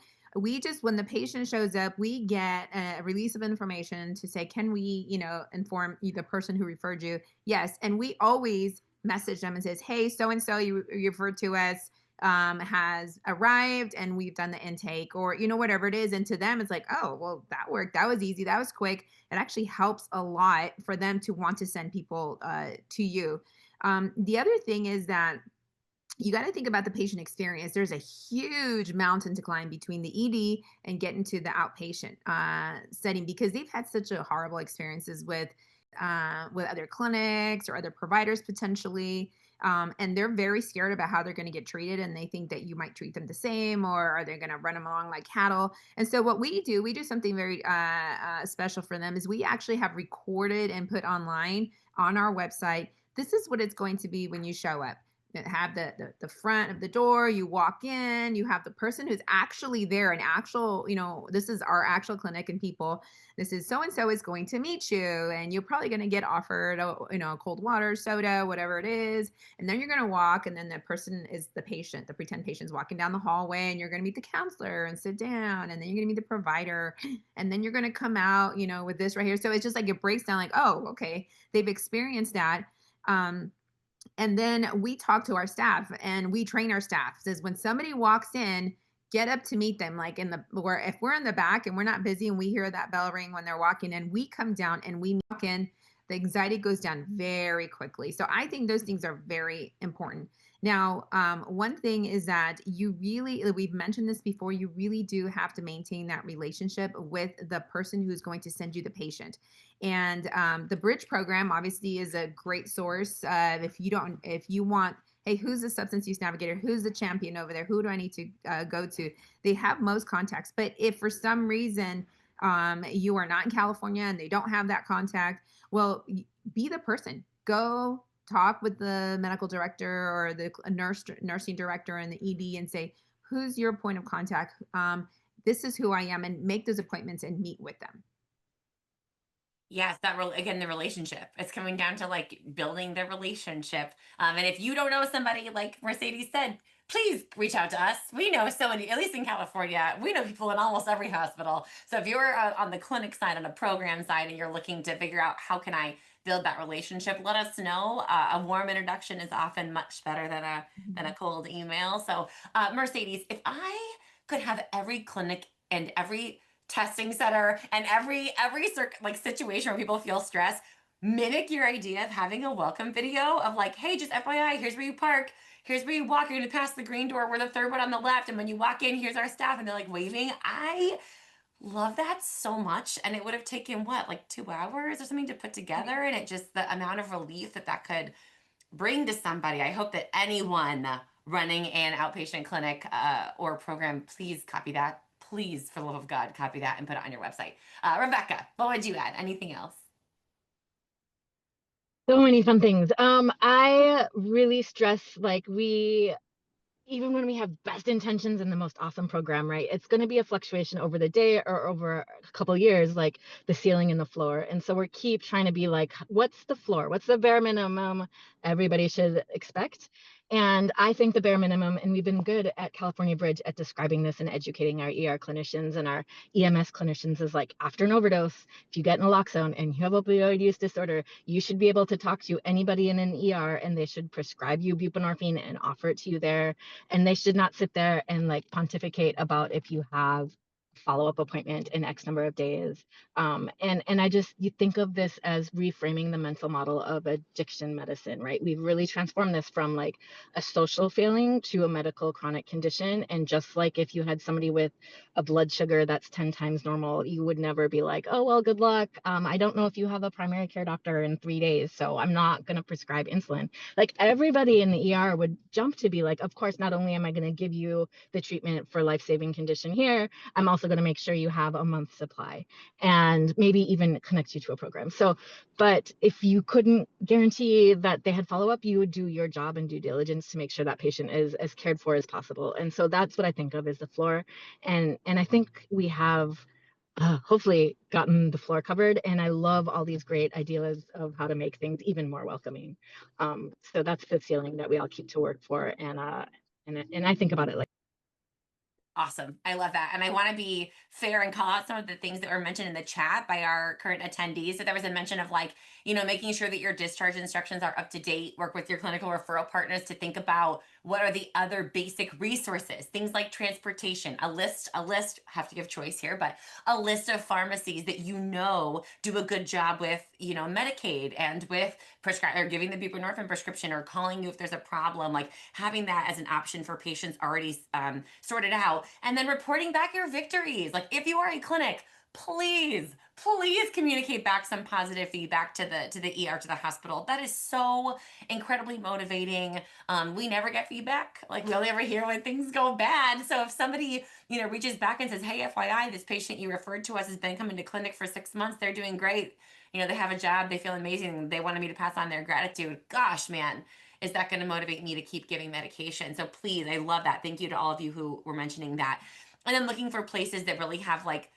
when the patient shows up, we get a release of information to say, can we, inform the person who referred you? Yes. And we always message them and says, hey, so-and-so you referred to us has arrived and we've done the intake, or, whatever it is. And to them, it's like, oh, well, that worked. That was easy. That was quick. It actually helps a lot for them to want to send people to you. The other thing is that you got to think about the patient experience. There's a huge mountain to climb between the ED and getting to the outpatient setting, because they've had such a horrible experiences with other clinics or other providers potentially. And they're very scared about how they're going to get treated. And they think that you might treat them the same, or are they going to run them along like cattle? And so what we do something very special for them, is we actually have recorded and put online on our website. This is what it's going to be when you show up. Have the front of the door, you walk in, you have the person who's actually there, an actual, this is our actual clinic, and people, this is so-and-so is going to meet you, and you're probably going to get offered cold water, soda, whatever it is. And then you're going to walk, and then the person is the patient, the pretend patient's walking down the hallway, and you're going to meet the counselor and sit down, and then you're going to meet the provider, and then you're going to come out, with this right here. So it's just like, it breaks down like, oh, okay, they've experienced that. And then we talk to our staff and we train our staff. Says when somebody walks in, get up to meet them. Like in the where if we're in the back and we're not busy and we hear that bell ring when they're walking in, we come down and we walk in. The anxiety goes down very quickly. So I think those things are very important. Now, one thing is that you really, we've mentioned this before, you really do have to maintain that relationship with the person who's going to send you the patient. And the Bridge program obviously is a great source. If you want, hey, who's the substance use navigator? Who's the champion over there? Who do I need to go to? They have most contacts. But if for some reason you are not in California and they don't have that contact, well, be the person. Go talk with the medical director or the nursing director and the ED and say, who's your point of contact? This is who I am, and make those appointments and meet with them. Yes, that again, the relationship. It's coming down to like building the relationship. And if you don't know somebody, like Mercedes said, please reach out to us. We know so many, at least in California, we know people in almost every hospital. So if you're on the clinic side, on the program side, and you're looking to figure out how can I build that relationship, let us know. A warm introduction is often much better than a cold email. So Mercedes, if I could have every clinic and every testing center and every situation where people feel stress, mimic your idea of having a welcome video of like, hey, just FYI, here's where you park, here's where you walk, you're gonna pass the green door, we're the third one on the left, and when you walk in, here's our staff, and they're like waving. I love that so much, and it would have taken what, like 2 hours or something to put together, and it just, the amount of relief that could bring to somebody. I hope that anyone running an outpatient clinic or program, please copy that. Please, for the love of God, copy that and put it on your website. Rebecca, what would you add? Anything else? So many fun things. I really stress like even when we have best intentions and the most awesome program, right? It's going to be a fluctuation over the day or over a couple of years, like the ceiling and the floor. And so we're keep trying to be like, what's the floor? What's the bare minimum everybody should expect? And I think the bare minimum, and we've been good at California Bridge at describing this and educating our ER clinicians and our EMS clinicians, is like, after an overdose, if you get in a naloxone and you have opioid use disorder, you should be able to talk to anybody in an ER and they should prescribe you buprenorphine and offer it to you there. And they should not sit there and like pontificate about if you have follow-up appointment in X number of days. And I just, you think of this as reframing the mental model of addiction medicine, right? We've really transformed this from like a social failing to a medical chronic condition. And just like if you had somebody with a blood sugar that's 10 times normal, you would never be like, oh, well, good luck. I don't know if you have a primary care doctor in 3 days, so I'm not going to prescribe insulin. Like everybody in the ER would jump to be like, of course, not only am I going to give you the treatment for life-saving condition here, I'm also going to make sure you have a month's supply and maybe even connect you to a program. So, but if you couldn't guarantee that they had follow-up, you would do your job and due diligence to make sure that patient is as cared for as possible. And so that's what I think of as the floor. And I think we have hopefully gotten the floor covered. And I love all these great ideas of how to make things even more welcoming. So that's the ceiling that we all keep to work for. And I think about it like, Awesome. I love that. And I want to be fair and call out some of the things that were mentioned in the chat by our current attendees. So there was a mention of like, making sure that your discharge instructions are up to date, work with your clinical referral partners to think about what are the other basic resources, things like transportation, a list, have to give choice here, but a list of pharmacies that do a good job with, Medicaid and with or giving the buprenorphine prescription or calling you if there's a problem, like having that as an option for patients already sorted out. And then reporting back your victories. Like if you are a clinic, please communicate back some positive feedback to the ER, to the hospital. That is so incredibly motivating. We never get feedback. Like we only ever hear when things go bad. So if somebody, reaches back and says, hey, FYI, this patient you referred to us has been coming to clinic for 6 months. They're doing great. They have a job. They feel amazing. They wanted me to pass on their gratitude. Gosh, man, is that going to motivate me to keep giving medication? So please, I love that. Thank you to all of you who were mentioning that. And then looking for places that really have like,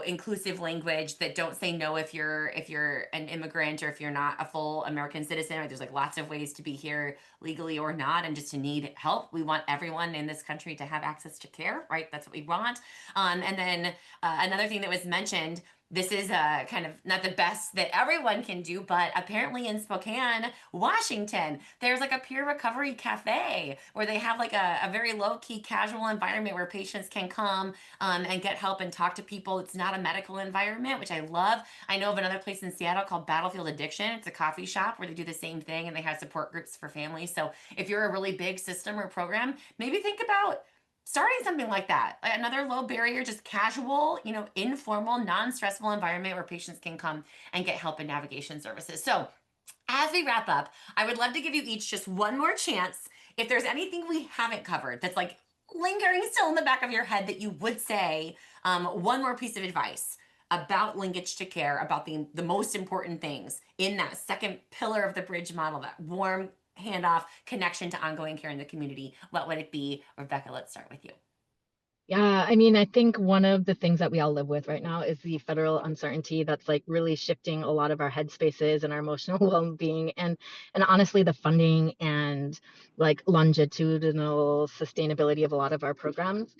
inclusive language, that don't say no if you're an immigrant or if you're not a full American citizen. Right? There's like lots of ways to be here legally or not, and just to need help. We want everyone in this country to have access to care, right? That's what we want. And then another thing that was mentioned this is kind of not the best that everyone can do, but apparently in Spokane, Washington, there's like a peer recovery cafe where they have like a very low key casual environment where patients can come and get help and talk to people. It's not a medical environment, which I love. I know of another place in Seattle called Battlefield Addiction. It's a coffee shop where they do the same thing and they have support groups for families. So if you're a really big system or program, maybe think about starting something like that, another low barrier, just casual, informal, non-stressful environment where patients can come and get help and navigation services. So as we wrap up, I would love to give you each just one more chance. If there's anything we haven't covered that's like lingering still in the back of your head that you would say, one more piece of advice about linkage to care, about the most important things in that second pillar of the bridge model, that warm handoff connection to ongoing care in the community, what would it be? Rebecca, let's start with you. Yeah, I mean, I think one of the things that we all live with right now is the federal uncertainty that's like really shifting a lot of our headspaces and our emotional well-being, and honestly the funding and like longitudinal sustainability of a lot of our programs.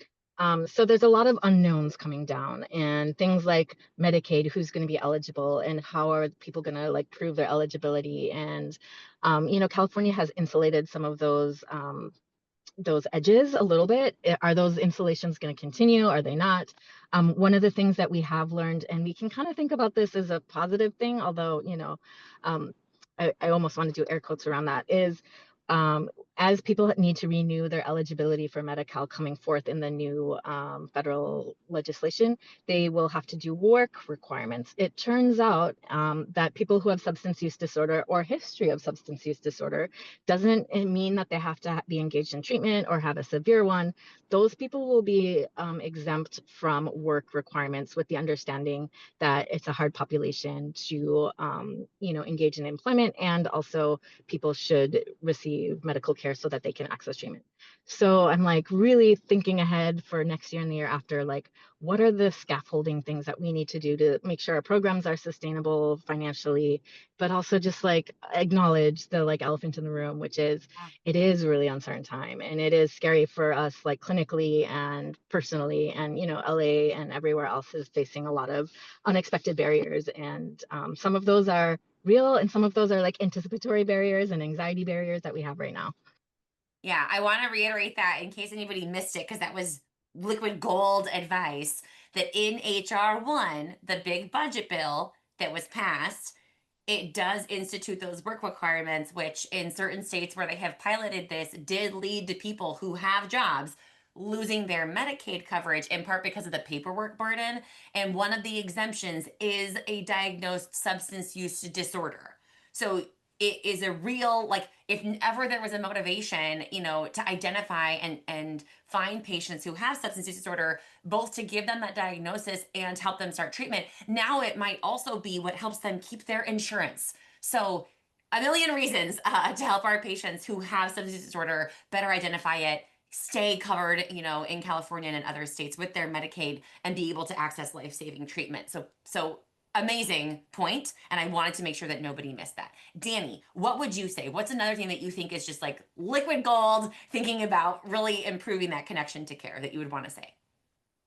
So there's a lot of unknowns coming down, and things like Medicaid, who's going to be eligible and how are people going to like prove their eligibility. And California has insulated some of those edges a little bit. Are those installations going to continue? Are they not? One of the things that we have learned, and we can kind of think about this as a positive thing, although, I almost want to do air quotes around that, is as people need to renew their eligibility for Medi-Cal coming forth in the new federal legislation, they will have to do work requirements. It turns out that people who have substance use disorder or history of substance use disorder doesn't mean that they have to be engaged in treatment or have a severe one. Those people will be exempt from work requirements with the understanding that it's a hard population to, engage in employment, and also people should receive medical care so that they can access treatment. So I'm like really thinking ahead for next year and the year after, like, what are the scaffolding things that we need to do to make sure our programs are sustainable financially, but also just like acknowledge the like elephant in the room, which is it is a really uncertain time, and it is scary for us like clinically and personally, and LA and everywhere else is facing a lot of unexpected barriers, and some of those are real and some of those are like anticipatory barriers and anxiety barriers that we have right now. Yeah, I want to reiterate that in case anybody missed it, because that was liquid gold advice, that in HR1, the big budget bill that was passed, it does institute those work requirements, which in certain states where they have piloted this did lead to people who have jobs losing their Medicaid coverage, in part because of the paperwork burden. And one of the exemptions is a diagnosed substance use disorder. So it is a real, like, if ever there was a motivation, to identify and find patients who have substance use disorder, both to give them that diagnosis and help them start treatment, now it might also be what helps them keep their insurance. So a million reasons to help our patients who have substance use disorder better identify it, stay covered, in California and in other states with their Medicaid, and be able to access life-saving treatment. So amazing point, and I wanted to make sure that nobody missed that. Danny, what would you say? What's another thing that you think is just like liquid gold, thinking about really improving that connection to care, that you would want to say?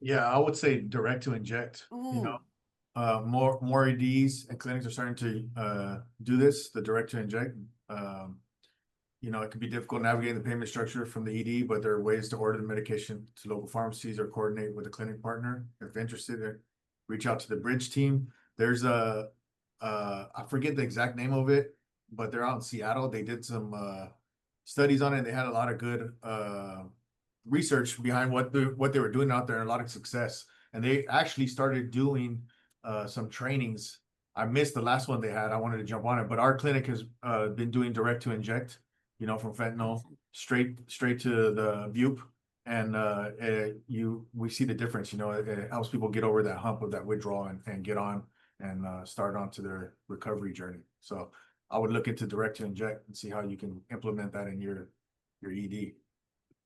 Yeah, I would say direct to inject. Ooh. More EDs and clinics are starting to do this, the direct to inject. It can be difficult navigating the payment structure from the ED, but there are ways to order the medication to local pharmacies or coordinate with a clinic partner. If interested, reach out to the bridge team. There's I forget the exact name of it, but they're out in Seattle. They did some studies on it. They had a lot of good research behind what they were doing out there, and a lot of success. And they actually started doing some trainings. I missed the last one they had. I wanted to jump on it, but our clinic has been doing direct to inject, from fentanyl straight to the bupe. And we see the difference. It helps people get over that hump of that withdrawal and get on and start onto their recovery journey. So I would look into direct to inject and see how you can implement that in your ED.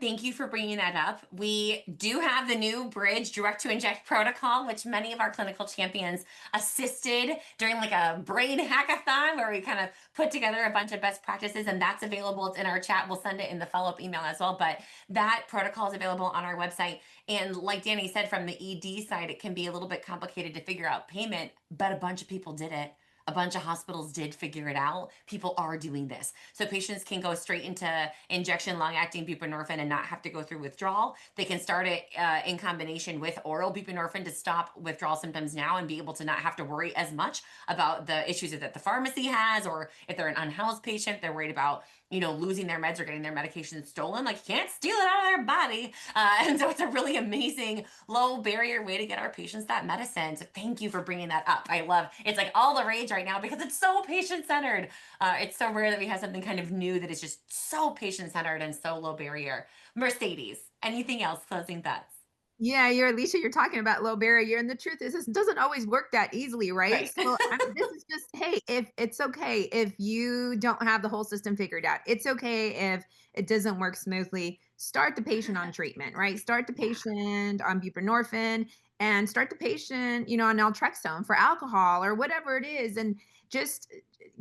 Thank you for bringing that up. We do have the new bridge direct to inject protocol, which many of our clinical champions assisted during like a brain hackathon where we kind of put together a bunch of best practices, and that's available. It's in our chat. We'll send it in the follow-up email as well. But that protocol is available on our website. And like Danny said, from the ED side, it can be a little bit complicated to figure out payment, but a bunch of people did it. A bunch of hospitals did figure it out. People are doing this. So patients can go straight into injection long-acting buprenorphine and not have to go through withdrawal. They can start it in combination with oral buprenorphine to stop withdrawal symptoms now and be able to not have to worry as much about the issues that the pharmacy has, or if they're an unhoused patient, they're worried about losing their meds or getting their medication stolen. Like, you can't steal it out of their body. And so it's a really amazing low barrier way to get our patients that medicine. So thank you for bringing that up. I love, it's like all the rage right now because it's so patient-centered. It's so rare that we have something kind of new that is just so patient-centered and so low barrier. Mercedes, anything else? Closing thoughts? Yeah, Alicia, you're talking about low barrier, and the truth is, this doesn't always work that easily, right? Right. So this is just, hey, if it's okay if you don't have the whole system figured out, it's okay if it doesn't work smoothly. Start the patient on treatment, right? Start the patient on buprenorphine, and start the patient, on naltrexone for alcohol or whatever it is, and just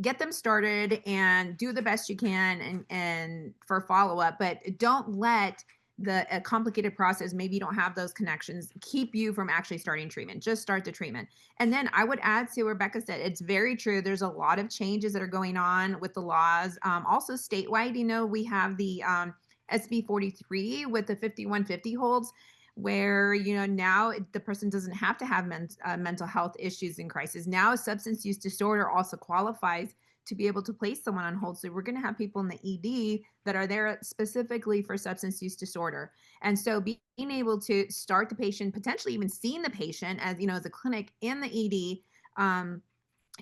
get them started and do the best you can, and for follow up, but don't let a complicated process, maybe you don't have those connections, keep you from actually starting treatment. Just start the treatment. And then I would add to what Rebecca said, it's very true. There's a lot of changes that are going on with the laws. Also statewide, we have the SB 43 with the 5150 holds, where now the person doesn't have to have mental health issues and crisis. Now substance use disorder also qualifies to be able to place someone on hold. So we're going to have people in the ED that are there specifically for substance use disorder. And so being able to start the patient, potentially even seeing the patient as a clinic in the ED,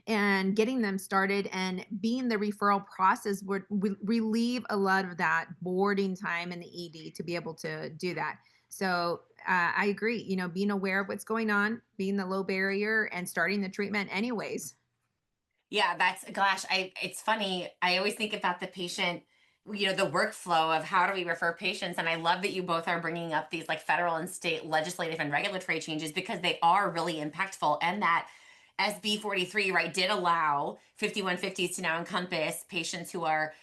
and getting them started and being the referral process would relieve a lot of that boarding time in the ED to be able to do that. So I agree, being aware of what's going on, being the low barrier, and starting the treatment anyways. Yeah, it's funny. I always think about the patient, the workflow of how do we refer patients. And I love that you both are bringing up these like federal and state legislative and regulatory changes, because they are really impactful. And that SB 43, right, did allow 5150s to now encompass patients who are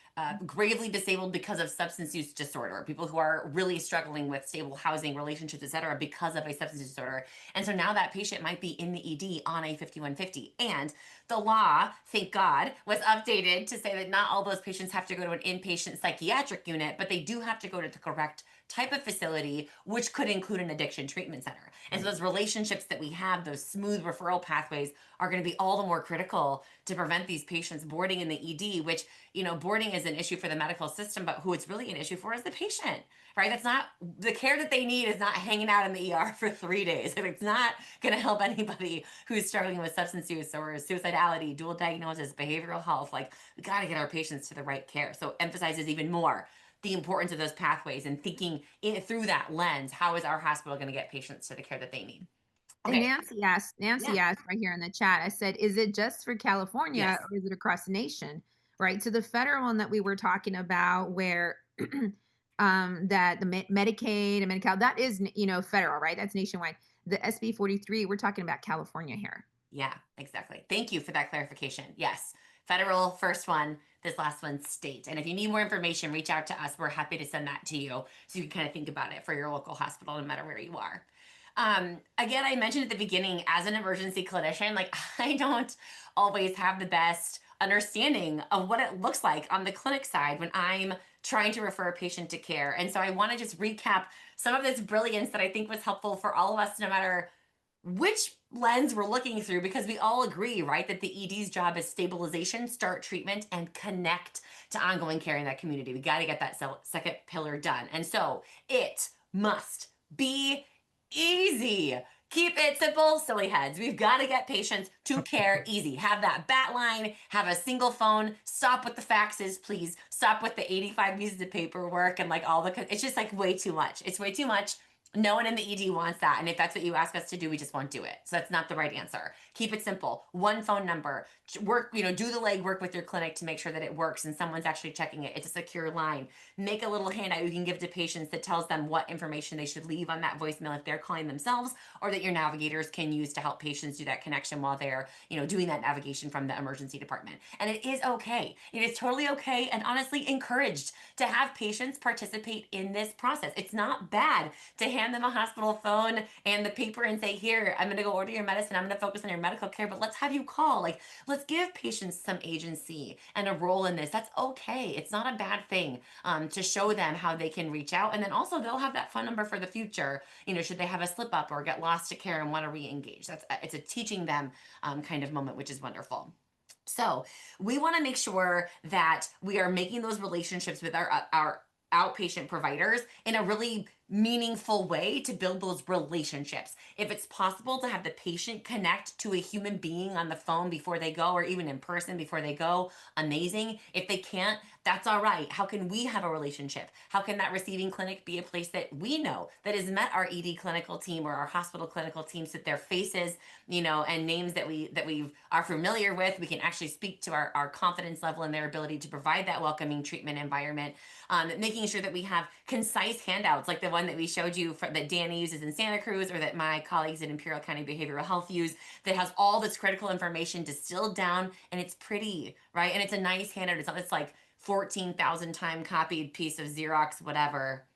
gravely disabled because of substance use disorder, people who are really struggling with stable housing, relationships, et cetera, because of a substance use disorder. And so now that patient might be in the ED on a 5150. And the law, thank God, was updated to say that not all those patients have to go to an inpatient psychiatric unit, but they do have to go to the correct type of facility, which could include an addiction treatment center. And so those relationships that we have, those smooth referral pathways, are going to be all the more critical to prevent these patients boarding in the ED, which, boarding is an issue for the medical system, but who it's really an issue for is the patient, right? That's not, the care that they need is not hanging out in the ER for 3 days. And it's not going to help anybody who's struggling with substance use or suicidality, dual diagnosis, behavioral health. Like, we got to get our patients to the right care. So emphasizes even more the importance of those pathways and thinking through that lens. How is our hospital going to get patients to the care that they need? And Okay. Nancy asked right here in the chat, I said, is it just for California Yes. or is it across the nation? Right. So the federal one that we were talking about, where that the Medicaid and Medi-Cal, that is, federal, right? That's nationwide. The SB 43, we're talking about California here. Yeah, exactly. Thank you for that clarification. Yes. Federal first one, this last one state. And if you need more information, reach out to us. We're happy to send that to you so you can kind of think about it for your local hospital, no matter where you are. Again, I mentioned at the beginning, as an emergency clinician, like, I don't always have the best understanding of what it looks like on the clinic side when I'm trying to refer a patient to care. And so I want to just recap some of this brilliance that I think was helpful for all of us, no matter which lens we're looking through, because we all agree, right, that the ED's job is stabilization, start treatment, and connect to ongoing care in that community. We got to get that second pillar done. And so it must be easy. Keep it simple, silly heads. We've got to get patients to care easy. Have that bat line, have a single phone, stop with the faxes, please. Stop with the 85 pieces of paperwork and like all the, it's just like way too much. It's way too much. No one in the ED wants that. And if that's what you ask us to do, we just won't do it. So that's not the right answer. Keep it simple. One phone number. Work, do the legwork with your clinic to make sure that it works and someone's actually checking it. It's a secure line. Make a little handout you can give to patients that tells them what information they should leave on that voicemail if they're calling themselves, or that your navigators can use to help patients do that connection while they're, doing that navigation from the emergency department. And it is okay. It is totally okay and honestly encouraged to have patients participate in this process. It's not bad to hand them a hospital phone and the paper and say, here, I'm going to go order your medicine. I'm going to focus on your medical care, but let's have you call. Let's give patients some agency and a role in this. That's okay. It's not a bad thing to show them how they can reach out. And then also they'll have that phone number for the future, should they have a slip up or get lost to care and want to re-engage. It's a teaching them kind of moment, which is wonderful. So we want to make sure that we are making those relationships with our outpatient providers in a really meaningful way to build those relationships. If it's possible to have the patient connect to a human being on the phone before they go, or even in person before they go, amazing. If they can't, that's all right. How can we have a relationship? How can that receiving clinic be a place that we know that has met our ED clinical team or our hospital clinical teams, that their faces, and names that we are familiar with, we can actually speak to our confidence level and their ability to provide that welcoming treatment environment. Making sure that we have concise handouts like the one that we showed you that Danny uses in Santa Cruz, or that my colleagues at Imperial County Behavioral Health use, that has all this critical information distilled down, and it's pretty, right? And it's a nice handout. It's not this 14,000 time copied piece of Xerox, whatever.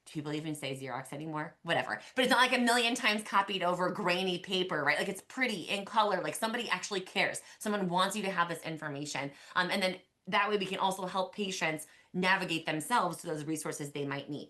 Do people even say Xerox anymore? Whatever. But it's not a million times copied over grainy paper, right? It's pretty in color. Somebody actually cares. Someone wants you to have this information. And then that way we can also help patients navigate themselves to those resources they might need.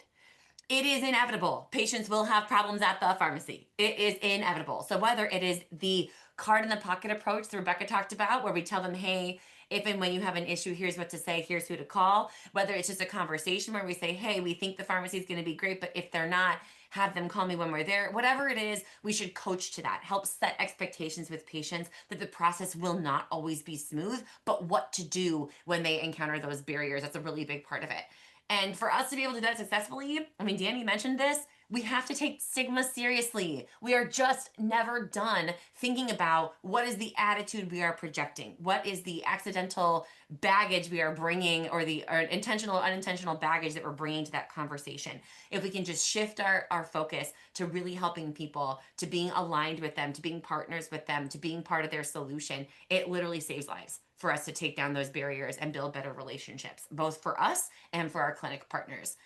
It is inevitable. Patients will have problems at the pharmacy. It is inevitable. So whether it is the card in the pocket approach that Rebecca talked about, where we tell them, hey, if and when you have an issue, here's what to say, here's who to call. Whether it's just a conversation where we say, hey, we think the pharmacy is going to be great, but if they're not, have them call me when we're there. Whatever it is, we should coach to that. Help set expectations with patients that the process will not always be smooth, but what to do when they encounter those barriers. That's a really big part of it. And for us to be able to do that successfully, Danny mentioned this, we have to take stigma seriously. We are just never done thinking about what is the attitude we are projecting, what is the accidental baggage we are bringing, or the intentional or unintentional baggage that we're bringing to that conversation. If we can just shift our focus to really helping people, to being aligned with them, to being partners with them, to being part of their solution, it literally saves lives for us to take down those barriers and build better relationships, both for us and for our clinic partners.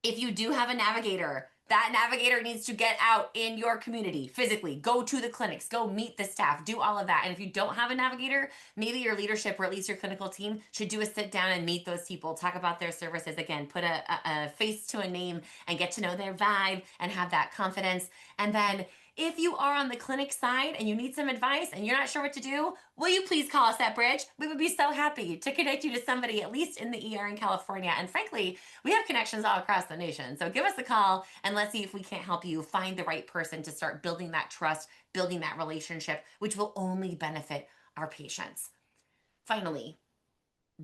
If you do have a navigator, that navigator needs to get out in your community physically, go to the clinics, go meet the staff, do all of that. And if you don't have a navigator, maybe your leadership or at least your clinical team should do a sit down and meet those people, talk about their services, again, put a face to a name and get to know their vibe and have that confidence. And then if you are on the clinic side and you need some advice and you're not sure what to do, will you please call us at Bridge? We would be so happy to connect you to somebody, at least in the ER in California. And frankly, we have connections all across the nation. So give us a call and let's see if we can't help you find the right person to start building that trust, building that relationship, which will only benefit our patients. Finally,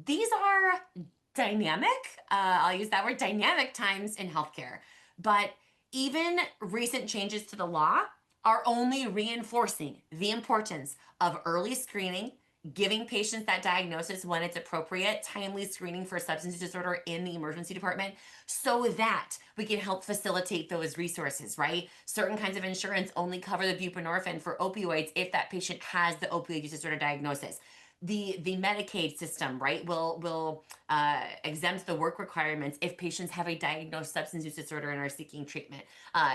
these are dynamic, I'll use that word, dynamic times in healthcare. But even recent changes to the law are only reinforcing the importance of early screening, giving patients that diagnosis when it's appropriate, timely screening for substance use disorder in the emergency department, so that we can help facilitate those resources, right? Certain kinds of insurance only cover the buprenorphine for opioids if that patient has the opioid use disorder diagnosis. The Medicaid system, right, will exempt the work requirements if patients have a diagnosed substance use disorder and are seeking treatment.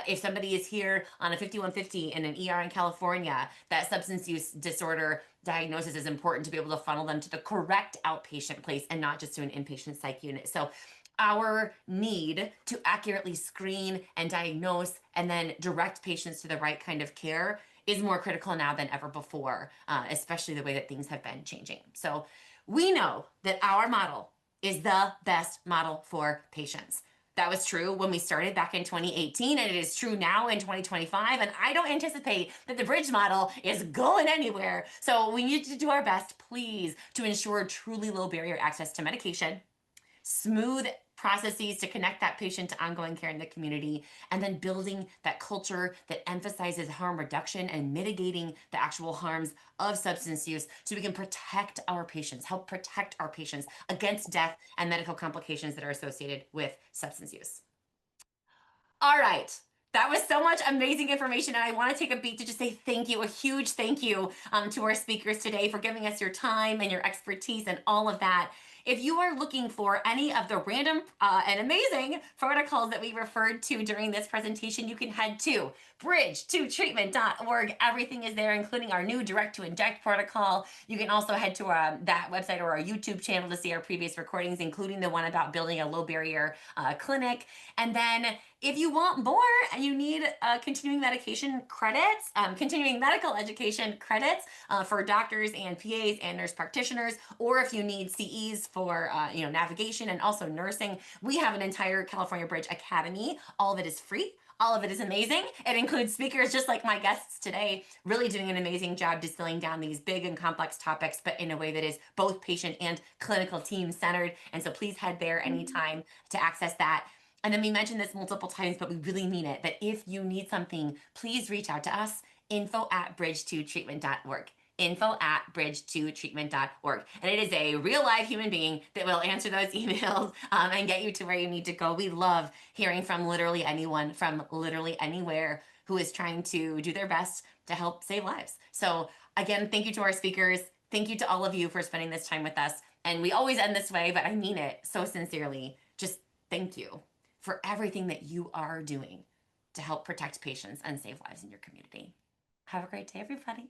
If somebody is here on a 5150 in an ER in California, that substance use disorder diagnosis is important to be able to funnel them to the correct outpatient place and not just to an inpatient psych unit. So our need to accurately screen and diagnose and then direct patients to the right kind of care is more critical now than ever before, especially the way that things have been changing. So we know that our model is the best model for patients. That was true when we started back in 2018, and it is true now in 2025. And I don't anticipate that the bridge model is going anywhere. So we need to do our best, please, to ensure truly low barrier access to medication, smooth processes to connect that patient to ongoing care in the community, and then building that culture that emphasizes harm reduction and mitigating the actual harms of substance use so we can protect our patients, help protect our patients against death and medical complications that are associated with substance use. All right. That was so much amazing information. And I want to take a beat to just say thank you, a huge thank you to our speakers today for giving us your time and your expertise and all of that. If you are looking for any of the random and amazing protocols that we referred to during this presentation, you can head to bridge2treatment.org. Everything is there, including our new direct to inject protocol. You can also head to that website or our YouTube channel to see our previous recordings, including the one about building a low barrier clinic. And then if you want more and you need continuing medication credits, continuing medical education credits for doctors and PAs and nurse practitioners, or if you need CEs for navigation and also nursing, we have an entire California Bridge Academy. All of it is free. All of it is amazing. It includes speakers just like my guests today, really doing an amazing job distilling down these big and complex topics, but in a way that is both patient and clinical team centered. And so please head there anytime to access that. And then we mentioned this multiple times, but we really mean it, that if you need something, please reach out to us, info@bridge2treatment.org. info@bridge2treatment.org. And it is a real live human being that will answer those emails and get you to where you need to go. We love hearing from literally anyone from literally anywhere who is trying to do their best to help save lives. So again, thank you to our speakers. Thank you to all of you for spending this time with us. And we always end this way, but I mean it so sincerely. Just thank you for everything that you are doing to help protect patients and save lives in your community. Have a great day, everybody.